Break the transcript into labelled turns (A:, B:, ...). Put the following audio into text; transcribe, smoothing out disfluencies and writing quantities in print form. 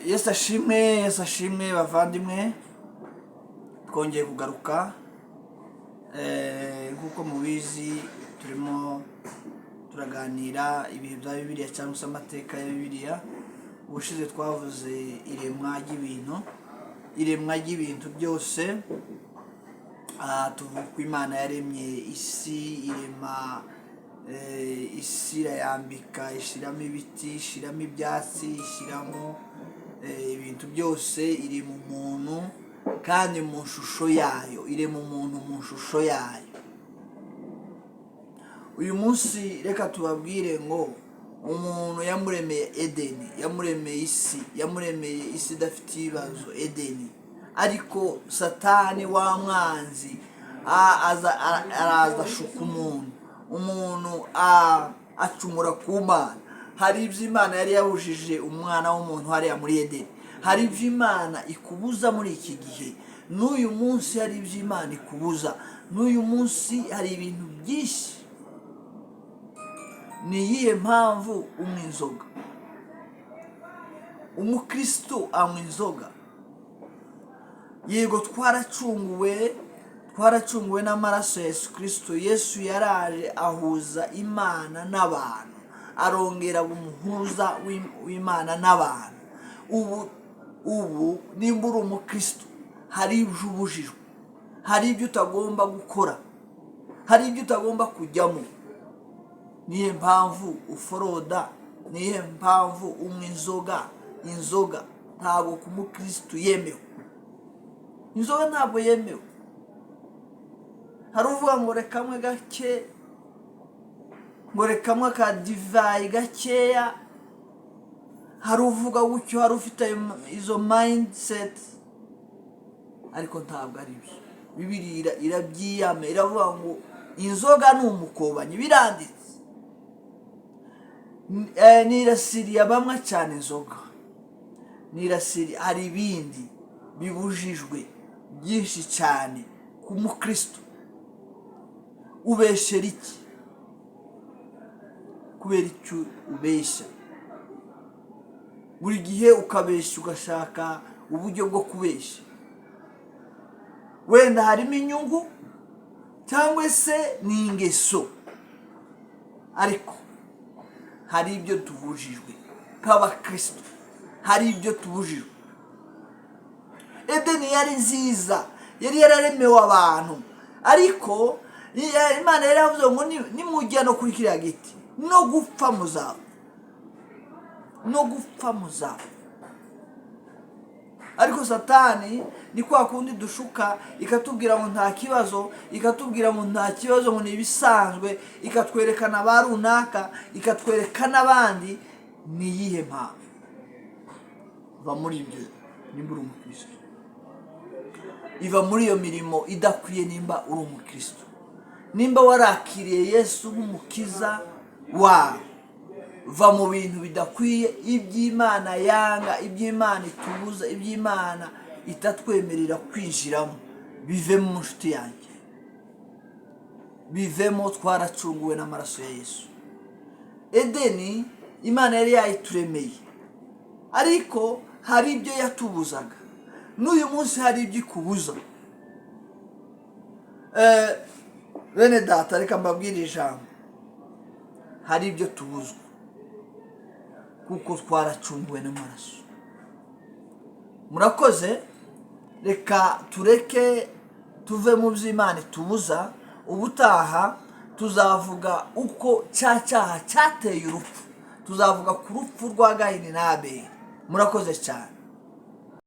A: Yesu ashimwe bavandimwe, twongeye kugaruka nk'uko mubizi turimo turaganira ibihe bya Bibiliya cyangwa se amateka ya Bibiliya. Ubushize twavuze iremwa ry'ibintu byose, tuvuga ko Imana yaremye isi, irema isi irayambika, ishyiramo ibiti, ishyiramo ibyatsi, ishyiramo ibintu byose, iri mu muntu kandi mu shusho yayo, irema umuntu mu shusho yayo. Uyu munsi reka tubabwire ngo umuntu yamuremeye Edeni, yamuremeye isi idafite ibibazo, Edeni. Ariko Satani wa mwanzi araza ashuka umuntu acumura ku Mana. Hari ibyo Imana yari yabujije umwana w'umuntu hariya muri Edeni, hari ibyo Imana ikubuza muri iki gihe. N'uyu munsi hari ibyo Imana ikubuza, n'uyu munsi hari ibintu byinshi. Ni iyihe mpamvu unywa inzoga? Umukristo anywa inzoga? Yego, twaracunguwe n'amaraso ya Yesu Kristo. Yesu yaraje ahuza Imana n'abantu, arongera umuhuza w'Imana n'abantu. Ubu nimba uri umukristo, hari ibyo ubujijwe, hari ibyo utagomba gukora, hari ibyo utagomba kujyamo. Niyo mpamvu uforoda, niyo mpamvu unywa inzoga ntabwo ku mukristo yemewe. Inzoga ntabwo yemewe. Hari uvuga ngo rekamwe gake, ngo rekamwe ka divayi gakeya. Hari uvuga gutyo, hari ufite izo mindset, ariko ntabwo ari byo. Bibiliya irabyiyama, iravuga ngo inzoga ni umukobanyi, biranditse. Nirasiriya bamwe cyane inzoga, nirasiriya. Hari ibindi bibujijwe byinshi cyane ku mukristo. Ubeshera iki? Kubera icyo ubeshya? Buri gihe ukabeshya, ugashaka uburyo bwo kubeshya. Wenda harimo inyungu cyangwa se ni ingeso, ariko hari ibyo tubujijwe nk'abakristo, hari ibyo tubujijwe. Edeni yari nziza, yari yararemewe abantu, ariko Imana yari yavuze ngo nimujya no kuri kiriya giti no gupfa muzapfa, no gupfa muzapfa. Ariko Satani ni kwa kundi dushuka, ikatubwira ngo nta kibazo, ikatubwira ngo nta kibazo, ngo ni ibisanzwe, ikatwerekana ba runaka, ikatwereka n'abandi. Ni iyihe mpamvu? Va muri ibyo nimba uri umukristo. Iva muri iyo mirimo idakwiye nimba uri umukristo. Nimba warakiriye Yesu nk'umukiza wawe, va mu bintu bidakwiye, iby'Imana yanga, iby'Imana itubuza, iby'Imana itatwemerera kwinjiramo. Bivemo nshuti yanjye, bivemo. Twaracunguwe n'amaraso ya Yesu. Edeni Imana yari yayituremeye, ariko hari ibyo yatubuzaga. N'uyu munsi hari ibyo ikubuza. Bene data, reka mbabwire ijambo. Hari ibyo tubuzwa kuko twaracunguwe n'amaraso. Murakoze. Reka tureke tuve mu by'Imana itubuza. Ubutaha tuzavuga uko cyaha cyateye urupfu, tuzavuga ku rupfu rwa Gahini na Abeli. Murakoze cyane.